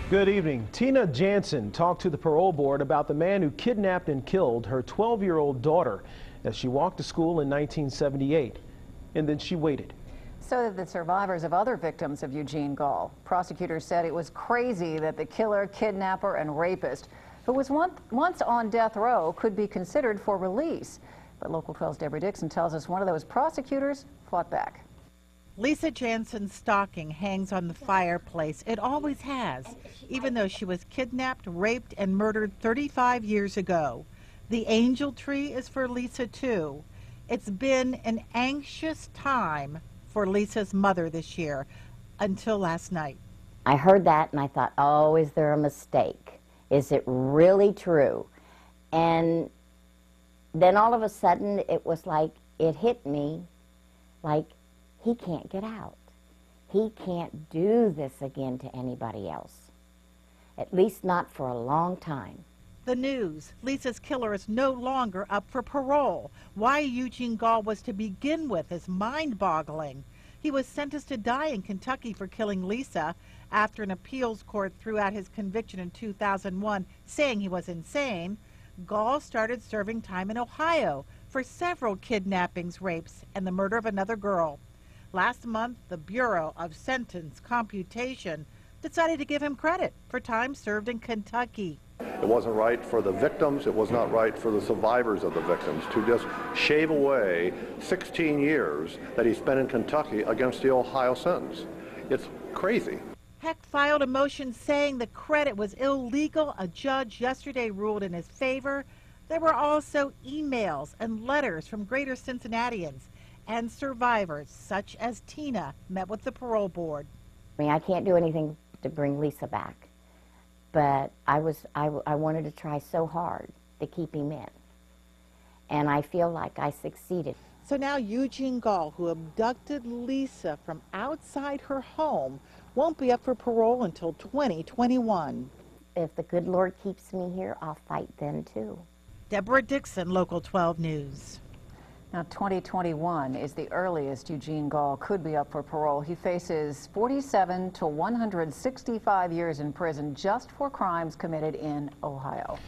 Good evening. Tina Jansen talked to the parole board about the man who kidnapped and killed her 12-year-old daughter as she walked to school in 1978. And then she waited. So did the survivors of other victims of Eugene Gall. Prosecutors said it was crazy that the killer, kidnapper, and rapist, who was once on death row, could be considered for release. But Local 12's Deb Dixon tells us one of those prosecutors fought back. Lisa Jansen's stocking hangs on the fireplace. It always has, even though she was kidnapped, raped, and murdered 35 years ago. The angel tree is for Lisa, too. It's been an anxious time for Lisa's mother this year, until last night. I heard that and I thought, oh, is there a mistake? Is it really true? And then all of a sudden it was like, it hit me like, he can't get out. He can't do this again to anybody else. At least not for a long time. The news, Lisa's killer is no longer up for parole. Why Eugene Gall was to begin with is mind-boggling. He was sentenced to die in Kentucky for killing Lisa after an appeals court threw out his conviction in 2001, saying he was insane. Gall started serving time in Ohio for several kidnappings, rapes, and the murder of another girl. Last month, the Bureau of Sentence Computation decided to give him credit for time served in Kentucky. It wasn't right for the victims, it was not right for the survivors of the victims to just shave away 16 years that he spent in Kentucky against the Ohio sentence. It's crazy. Heck filed a motion saying the credit was illegal. A judge yesterday ruled in his favor. There were also emails and letters from Greater Cincinnatians and survivors, such as Tina, met with the parole board. I mean, I can't do anything to bring Lisa back, but I wanted to try so hard to keep him in, and I feel like I succeeded. So now Eugene Gall, who abducted Lisa from outside her home, won't be up for parole until 2021. If the good Lord keeps me here, I'll fight then too. Deborah Dixon, Local 12 News. Now, 2021 is the earliest Eugene Gall could be up for parole. He faces 47 to 165 years in prison just for crimes committed in Ohio.